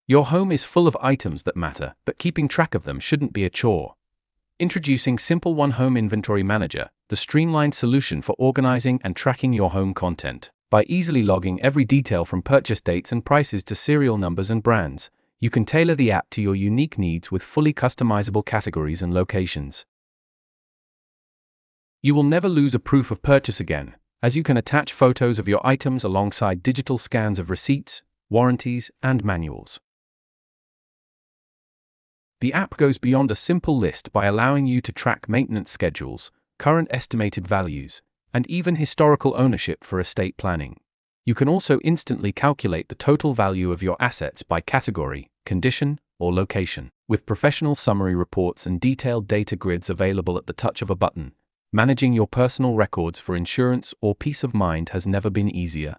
Your home is full of items that matter, but keeping track of them shouldn't be a chore. Introducing SimpleOne Home Inventory Manager, the streamlined solution for organizing and tracking your home content. By easily logging every detail from purchase dates and prices to serial numbers and brands, you can tailor the app to your unique needs with fully customizable categories and locations. You will never lose a proof of purchase again, as you can attach photos of your items alongside digital scans of receipts, warranties, and manuals. The app goes beyond a simple list by allowing you to track maintenance schedules, current estimated values, and even historical ownership for estate planning. You can also instantly calculate the total value of your assets by category, condition, or location. With professional summary reports and detailed data grids available at the touch of a button, managing your personal records for insurance or peace of mind has never been easier.